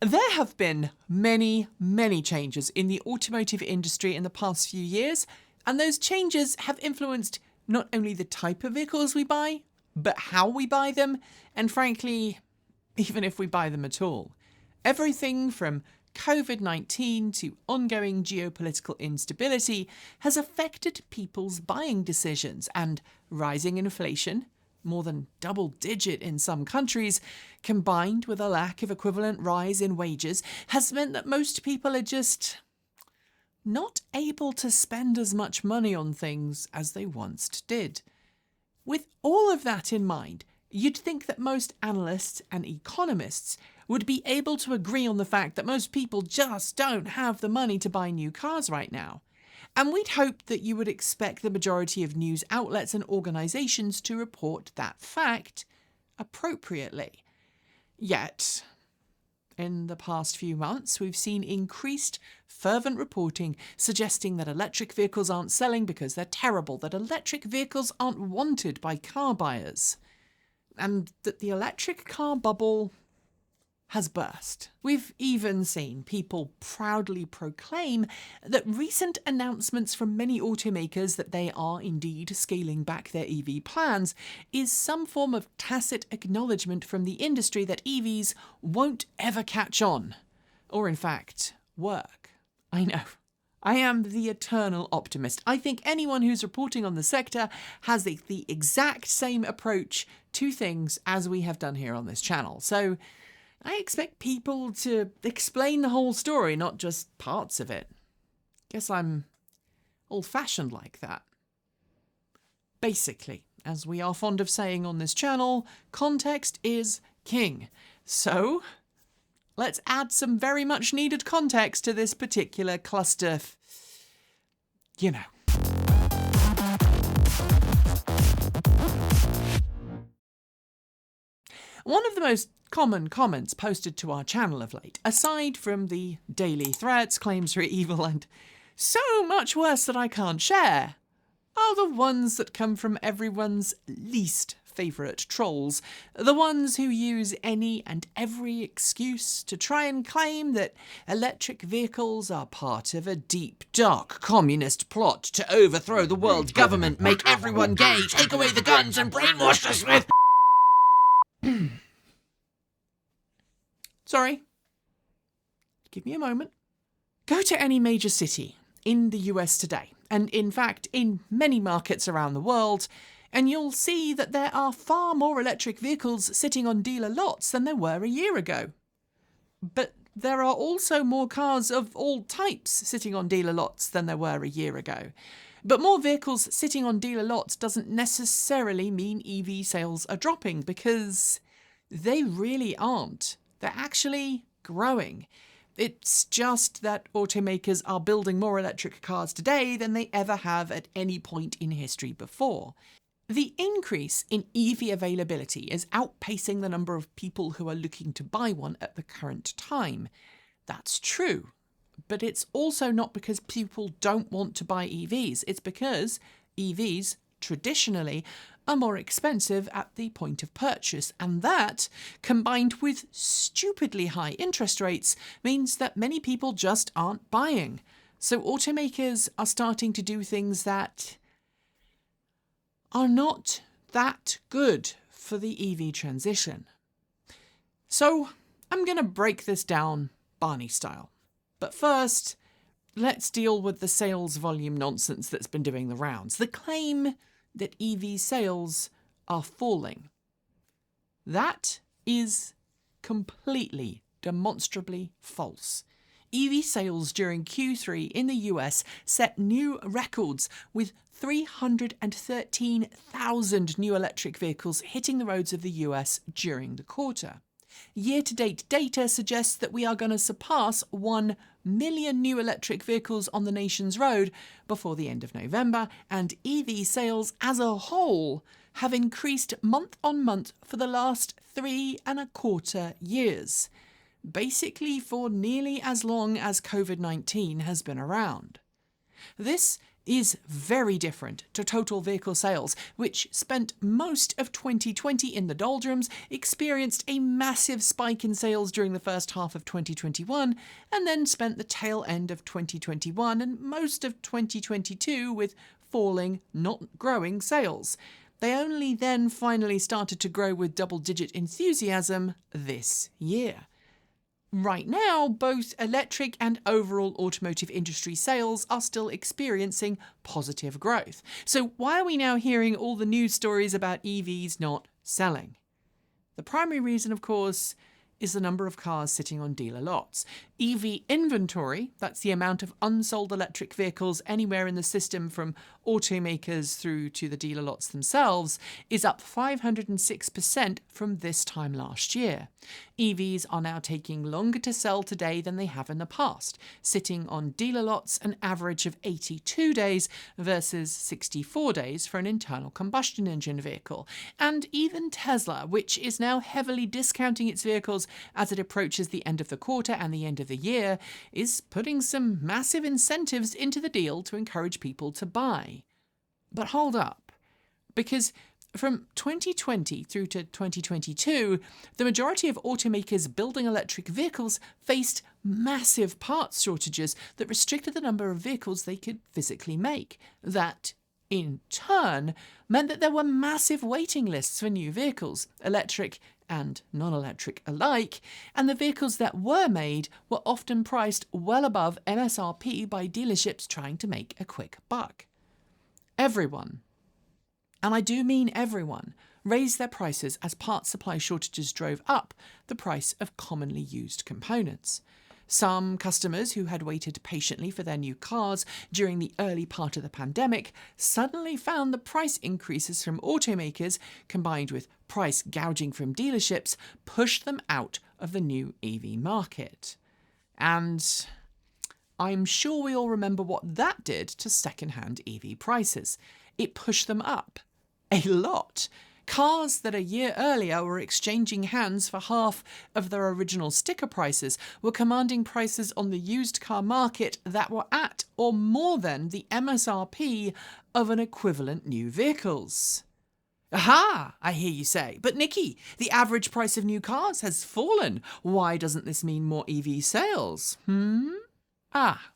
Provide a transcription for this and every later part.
There have been many, many changes in the automotive industry in the past few years, and those changes have influenced not only the type of vehicles we buy, but how we buy them, and frankly, even if we buy them at all. Everything from COVID-19 to ongoing geopolitical instability has affected people's buying decisions, and rising inflation, more than double-digit in some countries, combined with a lack of equivalent rise in wages, has meant that most people are just not able to spend as much money on things as they once did. With all of that in mind, you'd think that most analysts and economists would be able to agree on the fact that most people just don't have the money to buy new cars right now. And we'd hope that you would expect the majority of news outlets and organisations to report that fact appropriately. Yet, in the past few months, we've seen increased, fervent reporting suggesting that electric vehicles aren't selling because they're terrible, that electric vehicles aren't wanted by car buyers, and that the electric car bubble has burst. We've even seen people proudly proclaim that recent announcements from many automakers that they are indeed scaling back their EV plans is some form of tacit acknowledgement from the industry that EVs won't ever catch on, or in fact, work. I know. I am the eternal optimist. I think anyone who's reporting on the sector has the exact same approach to things as we have done here on this channel. So I expect people to explain the whole story, not just parts of it. Guess I'm old-fashioned like that. Basically, as we are fond of saying on this channel, context is king. So let's add some very much needed context to this particular cluster, you know. One of the most common comments posted to our channel of late, aside from the daily threats, claims for evil, and so much worse that I can't share, are the ones that come from everyone's least favourite trolls, the ones who use any and every excuse to try and claim that electric vehicles are part of a deep, dark communist plot to overthrow the world government, make everyone gay, take away the guns and brainwash us with... Sorry. Give me a moment. Go to any major city in the US today, and in fact in many markets around the world, and you'll see that there are far more electric vehicles sitting on dealer lots than there were a year ago. But there are also more cars of all types sitting on dealer lots than there were a year ago. But more vehicles sitting on dealer lots doesn't necessarily mean EV sales are dropping, because they really aren't. They're actually growing. It's just that automakers are building more electric cars today than they ever have at any point in history before. The increase in EV availability is outpacing the number of people who are looking to buy one at the current time. That's true, but it's also not because people don't want to buy EVs. It's because EVs, traditionally, are more expensive at the point of purchase, and that, combined with stupidly high interest rates, means that many people just aren't buying. So automakers are starting to do things that are not that good for the EV transition. So I'm going to break this down Barney style. But first, let's deal with the sales volume nonsense that's been doing the rounds. The claim that EV sales are falling. That is completely, demonstrably false. EV sales during Q3 in the US set new records, with 313,000 new electric vehicles hitting the roads of the US during the quarter. Year-to-date data suggests that we are going to surpass 1 million new electric vehicles on the nation's road before the end of November, and EV sales as a whole have increased month on month for the last 3.25 years, basically for nearly as long as COVID-19 has been around. This is very different to total vehicle sales, which spent most of 2020 in the doldrums, experienced a massive spike in sales during the first half of 2021, and then spent the tail end of 2021 and most of 2022 with falling, not growing sales. They only then finally started to grow with double-digit enthusiasm this year. Right now, both electric and overall automotive industry sales are still experiencing positive growth. So why are we now hearing all the news stories about EVs not selling? The primary reason, of course, is the number of cars sitting on dealer lots. EV inventory, that's the amount of unsold electric vehicles anywhere in the system from automakers through to the dealer lots themselves, is up 506% from this time last year. EVs are now taking longer to sell today than they have in the past, sitting on dealer lots an average of 82 days versus 64 days for an internal combustion engine vehicle. And even Tesla, which is now heavily discounting its vehicles as it approaches the end of the quarter and the end of the year, is putting some massive incentives into the deal to encourage people to buy. But hold up, because from 2020 through to 2022, the majority of automakers building electric vehicles faced massive parts shortages that restricted the number of vehicles they could physically make. That, in turn, meant that there were massive waiting lists for new vehicles, electric and non-electric alike, and the vehicles that were made were often priced well above MSRP by dealerships trying to make a quick buck. Everyone, and I do mean everyone, raised their prices as parts supply shortages drove up the price of commonly used components. Some customers who had waited patiently for their new cars during the early part of the pandemic suddenly found the price increases from automakers, combined with price gouging from dealerships, pushed them out of the new EV market. And I'm sure we all remember what that did to second-hand EV prices. It pushed them up a lot. Cars that a year earlier were exchanging hands for half of their original sticker prices were commanding prices on the used car market that were at or more than the MSRP of an equivalent new vehicles. Aha, I hear you say, but Nikki, the average price of new cars has fallen. Why doesn't this mean more EV sales? Ah,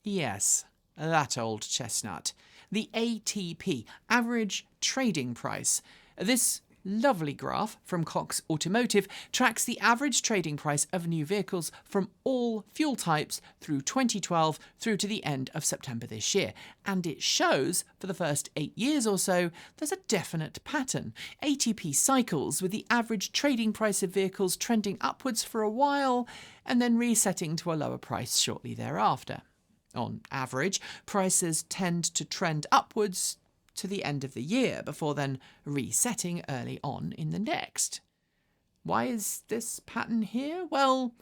yes, that old chestnut. The ATP, average trading price. This lovely graph from Cox Automotive tracks the average trading price of new vehicles from all fuel types through 2012 through to the end of September this year. And it shows, for the first 8 years or so, there's a definite pattern. ATP cycles with the average trading price of vehicles trending upwards for a while and then resetting to a lower price shortly thereafter. On average, prices tend to trend upwards to the end of the year before then resetting early on in the next. Why is this pattern here? Well,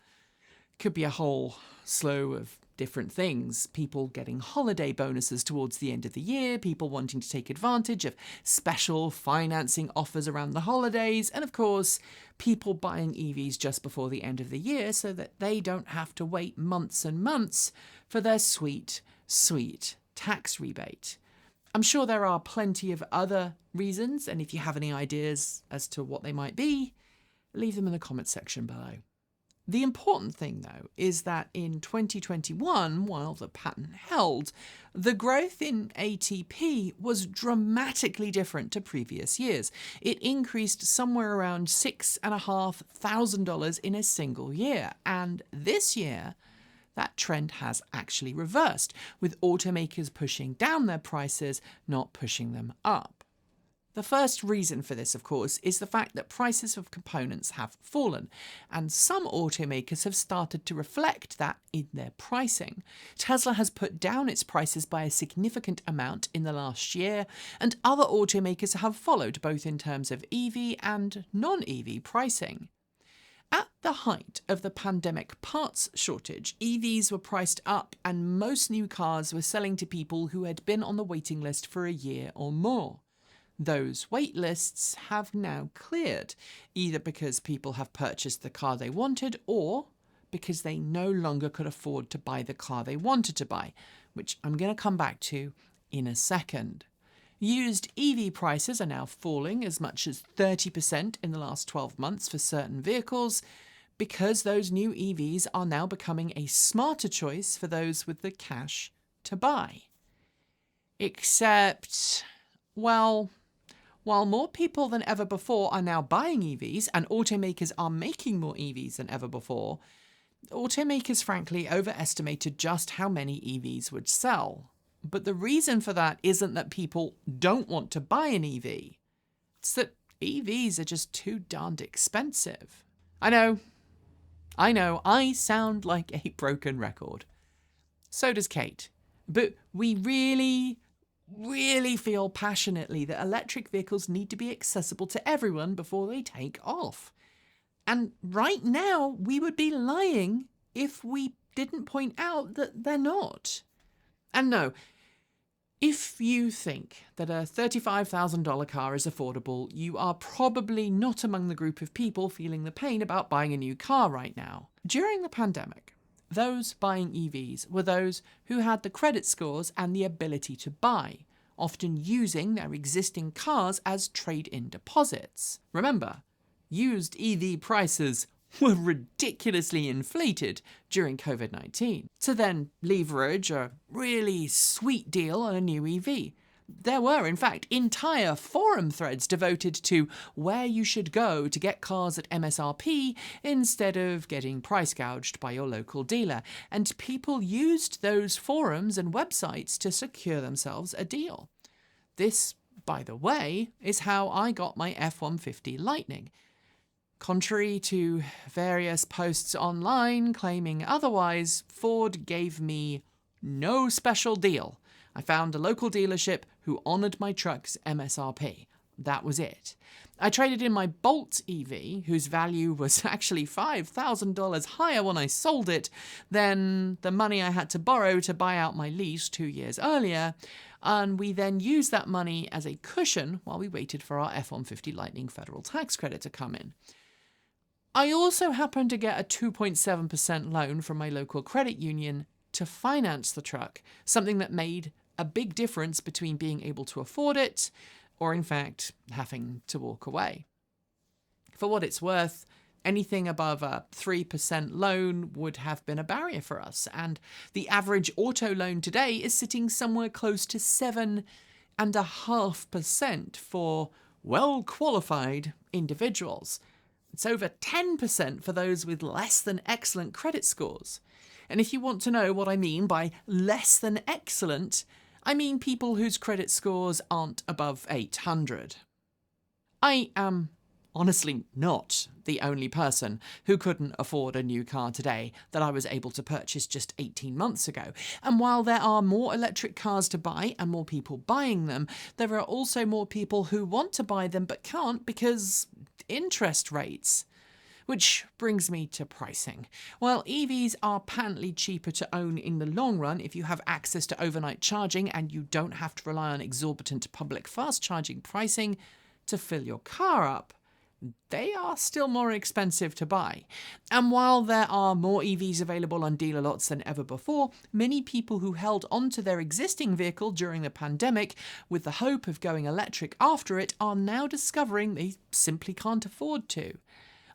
it could be a whole slew of different things. People getting holiday bonuses towards the end of the year, people wanting to take advantage of special financing offers around the holidays, and of course, people buying EVs just before the end of the year so that they don't have to wait months and months for their sweet, sweet tax rebate. I'm sure there are plenty of other reasons, and if you have any ideas as to what they might be, leave them in the comments section below. The important thing, though, is that in 2021, while the pattern held, the growth in ATP was dramatically different to previous years. It increased somewhere around $6,500 in a single year, and this year, that trend has actually reversed, with automakers pushing down their prices, not pushing them up. The first reason for this, of course, is the fact that prices of components have fallen, and some automakers have started to reflect that in their pricing. Tesla has put down its prices by a significant amount in the last year, and other automakers have followed, both in terms of EV and non-EV pricing. At the height of the pandemic parts shortage, EVs were priced up and most new cars were selling to people who had been on the waiting list for a year or more. Those wait lists have now cleared, either because people have purchased the car they wanted or because they no longer could afford to buy the car they wanted to buy, which I'm going to come back to in a second. Used EV prices are now falling as much as 30% in the last 12 months for certain vehicles, because those new EVs are now becoming a smarter choice for those with the cash to buy. Except, well, while more people than ever before are now buying EVs and automakers are making more EVs than ever before, automakers frankly overestimated just how many EVs would sell. But the reason for that isn't that people don't want to buy an EV. It's that EVs are just too darned expensive. I know, I sound like a broken record. So does Kate. But we really feel passionately that electric vehicles need to be accessible to everyone before they take off. And right now, we would be lying if we didn't point out that they're not. And no, if you think that a $35,000 car is affordable, you are probably not among the group of people feeling the pain about buying a new car right now. During the pandemic, those buying EVs were those who had the credit scores and the ability to buy, often using their existing cars as trade-in deposits. Remember, used EV prices were ridiculously inflated during COVID-19. To then leverage a really sweet deal on a new EV. There were, in fact, entire forum threads devoted to where you should go to get cars at MSRP instead of getting price gouged by your local dealer. And people used those forums and websites to secure themselves a deal. This, by the way, is how I got my F-150 Lightning. Contrary to various posts online claiming otherwise, Ford gave me no special deal. I found a local dealership who honoured my truck's MSRP. That was it. I traded in my Bolt EV, whose value was actually $5,000 higher when I sold it than the money I had to borrow to buy out my lease 2 years earlier, and we then used that money as a cushion while we waited for our F-150 Lightning federal tax credit to come in. I also happened to get a 2.7% loan from my local credit union to finance the truck, something that made a big difference between being able to afford it or, in fact, having to walk away. For what it's worth, anything above a 3% loan would have been a barrier for us, and the average auto loan today is sitting somewhere close to 7.5% for well-qualified individuals. It's over 10% for those with less than excellent credit scores. And if you want to know what I mean by less than excellent, I mean people whose credit scores aren't above 800. I am honestly not the only person who couldn't afford a new car today that I was able to purchase just 18 months ago. And while there are more electric cars to buy and more people buying them, there are also more people who want to buy them but can't because interest rates. Which brings me to pricing. While EVs are patently cheaper to own in the long run if you have access to overnight charging and you don't have to rely on exorbitant public fast charging pricing to fill your car up, they are still more expensive to buy. And while there are more EVs available on dealer lots than ever before, many people who held onto their existing vehicle during the pandemic with the hope of going electric after it are now discovering they simply can't afford to.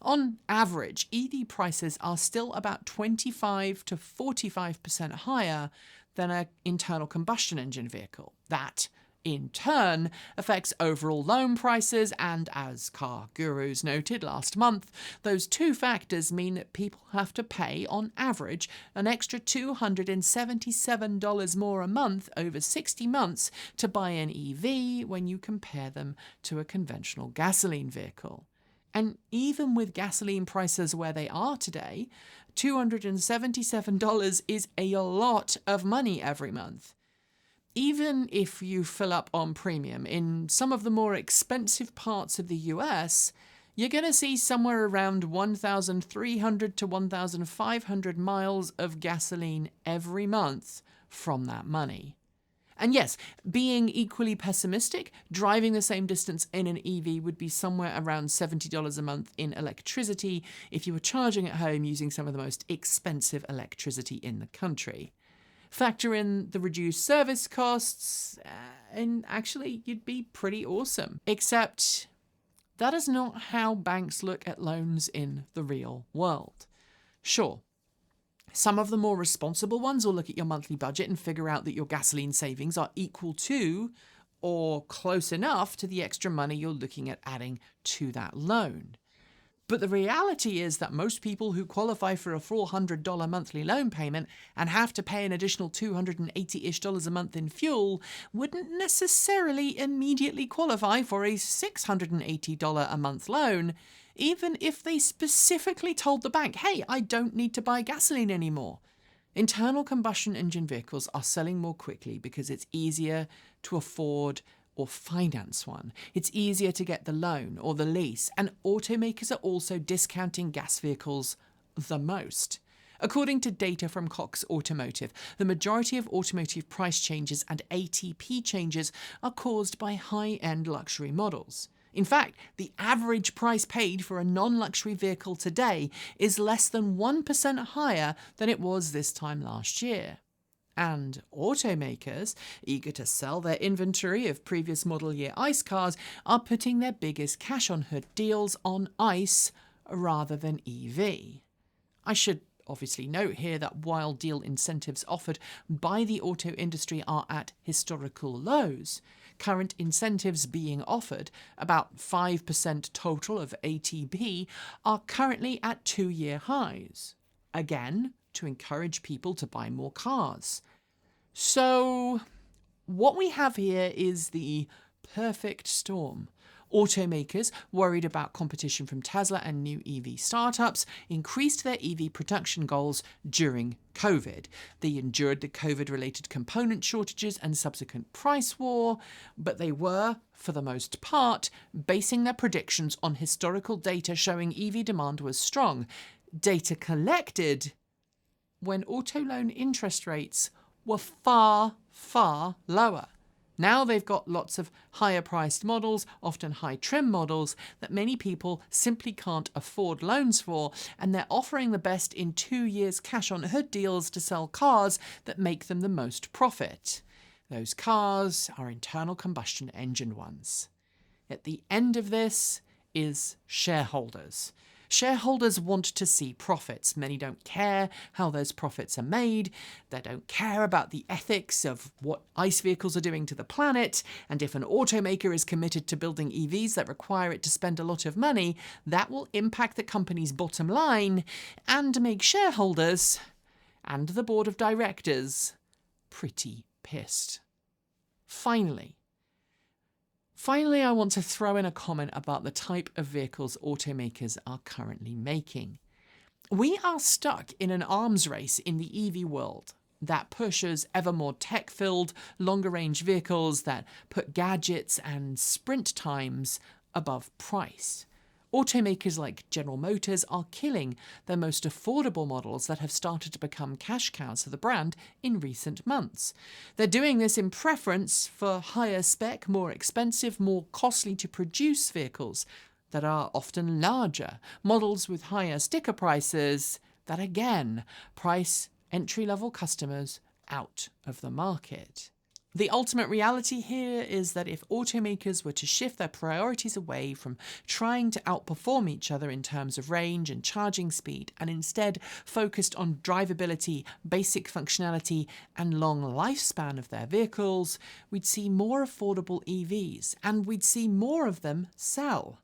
On average, EV prices are still about 25 to 45% higher than an internal combustion engine vehicle. That, in turn, affects overall loan prices, and as Car Gurus noted last month, those two factors mean that people have to pay, on average, an extra $277 more a month over 60 months to buy an EV when you compare them to a conventional gasoline vehicle. And even with gasoline prices where they are today, $277 is a lot of money every month. Even if you fill up on premium, in some of the more expensive parts of the US, you're going to see somewhere around 1,300 to 1,500 miles of gasoline every month from that money. And yes, being equally pessimistic, driving the same distance in an EV would be somewhere around $70 a month in electricity if you were charging at home using some of the most expensive electricity in the country. factor in the reduced service costs, and actually you'd be pretty awesome. Except that is not how banks look at loans in the real world. Sure, some of the more responsible ones will look at your monthly budget and figure out that your gasoline savings are equal to or close enough to the extra money you're looking at adding to that loan. But the reality is that most people who qualify for a $400 monthly loan payment and have to pay an additional $280-ish a month in fuel wouldn't necessarily immediately qualify for a $680 a month loan, even if they specifically told the bank, hey, I don't need to buy gasoline anymore. Internal combustion engine vehicles are selling more quickly because it's easier to afford or finance one. It's easier to get the loan or the lease, and automakers are also discounting gas vehicles the most. According to data from Cox Automotive, the majority of automotive price changes and ATP changes are caused by high-end luxury models. In fact, the average price paid for a non-luxury vehicle today is less than 1% higher than it was this time last year. And automakers, eager to sell their inventory of previous model year ICE cars, are putting their biggest cash-on-hood deals on ICE rather than EV. I should obviously note here that while deal incentives offered by the auto industry are at historical lows, current incentives being offered, about 5% total of ATP, are currently at 2-year highs. Again, to encourage people to buy more cars. So, what we have here is the perfect storm. Automakers, worried about competition from Tesla and new EV startups, increased their EV production goals during COVID. They endured the COVID-related component shortages and subsequent price war, but they were, for the most part, basing their predictions on historical data showing EV demand was strong. Data collected when auto loan interest rates were far, far lower. Now they've got lots of higher priced models, often high trim models, that many people simply can't afford loans for, and they're offering the best in 2 years cash on hood deals to sell cars that make them the most profit. Those cars are internal combustion engine ones. At the end of this is shareholders. Shareholders want to see profits. Many don't care how those profits are made. They don't care about the ethics of what ICE vehicles are doing to the planet. And if an automaker is committed to building EVs that require it to spend a lot of money, that will impact the company's bottom line and make shareholders and the board of directors pretty pissed. Finally, I want to throw in a comment about the type of vehicles automakers are currently making. We are stuck in an arms race in the EV world that pushes ever more tech-filled, longer-range vehicles that put gadgets and sprint times above price. Automakers like General Motors are killing their most affordable models that have started to become cash cows for the brand in recent months. They're doing this in preference for higher spec, more expensive, more costly to produce vehicles that are often larger, models with higher sticker prices that again price entry-level customers out of the market. The ultimate reality here is that if automakers were to shift their priorities away from trying to outperform each other in terms of range and charging speed, and instead focused on drivability, basic functionality, and long lifespan of their vehicles, we'd see more affordable EVs, and we'd see more of them sell.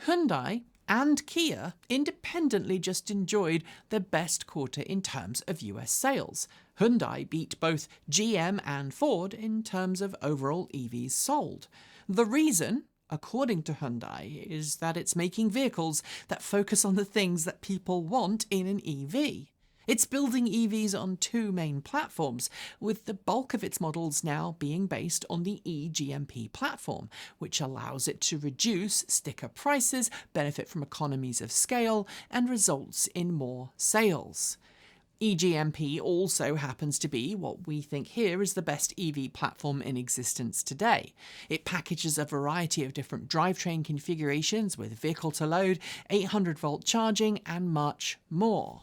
Hyundai and Kia independently just enjoyed their best quarter in terms of US sales. Hyundai beat both GM and Ford in terms of overall EVs sold. The reason, according to Hyundai, is that it's making vehicles that focus on the things that people want in an EV. It's building EVs on 2 main platforms, with the bulk of its models now being based on the eGMP platform, which allows it to reduce sticker prices, benefit from economies of scale, and results in more sales. eGMP also happens to be what we think here is the best EV platform in existence today. It packages a variety of different drivetrain configurations with vehicle-to-load, 800-volt charging, and much more.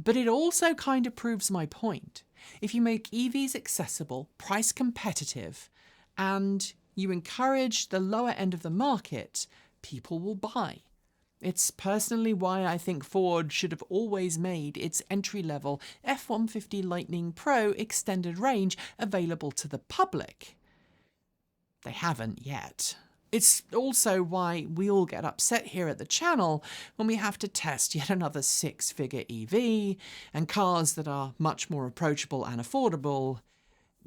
But it also kind of proves my point. If you make EVs accessible, price competitive, and you encourage the lower end of the market, people will buy. It's personally why I think Ford should have always made its entry-level F-150 Lightning Pro extended range available to the public. They haven't yet. It's also why we all get upset here at the channel when we have to test yet another six-figure EV, and cars that are much more approachable and affordable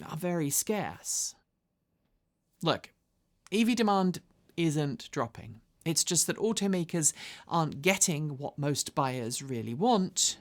are very scarce. Look, EV demand isn't dropping. It's just that automakers aren't getting what most buyers really want,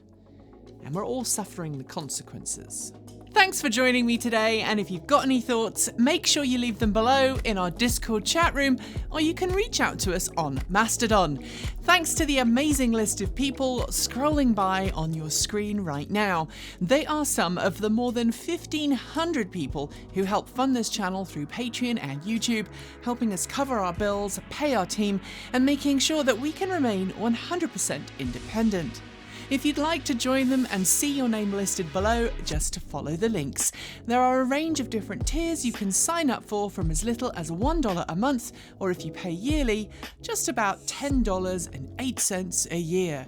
and we're all suffering the consequences. Thanks for joining me today, and if you've got any thoughts, make sure you leave them below in our Discord chat room, or you can reach out to us on Mastodon. Thanks to the amazing list of people scrolling by on your screen right now. They are some of the more than 1,500 people who help fund this channel through Patreon and YouTube, helping us cover our bills, pay our team, and making sure that we can remain 100% independent. If you'd like to join them and see your name listed below, just follow the links. There are a range of different tiers you can sign up for from as little as $1 a month, or if you pay yearly, just about $10.08 a year.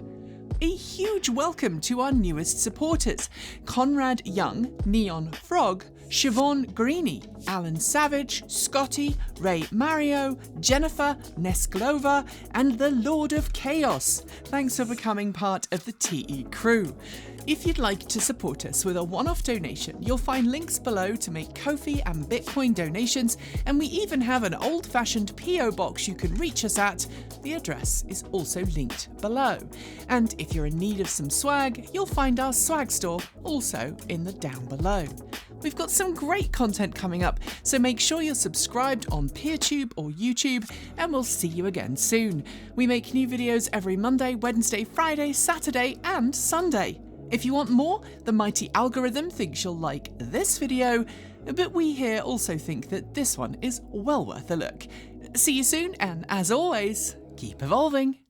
A huge welcome to our newest supporters: Conrad Young, Neon Frog, Siobhan Greeny, Alan Savage, Scotty, Ray Mario, Jennifer, Nesklova, and the Lord of Chaos. Thanks for becoming part of the TE crew. If you'd like to support us with a one-off donation, you'll find links below to make Ko-fi and Bitcoin donations, and we even have an old-fashioned PO box you can reach us at. The address is also linked below. And if you're in need of some swag, you'll find our swag store also in the down below. We've got some great content coming up, so make sure you're subscribed on PeerTube or YouTube, and we'll see you again soon. We make new videos every Monday, Wednesday, Friday, Saturday, and Sunday. If you want more, the mighty algorithm thinks you'll like this video, but we here also think that this one is well worth a look. See you soon, and as always, keep evolving.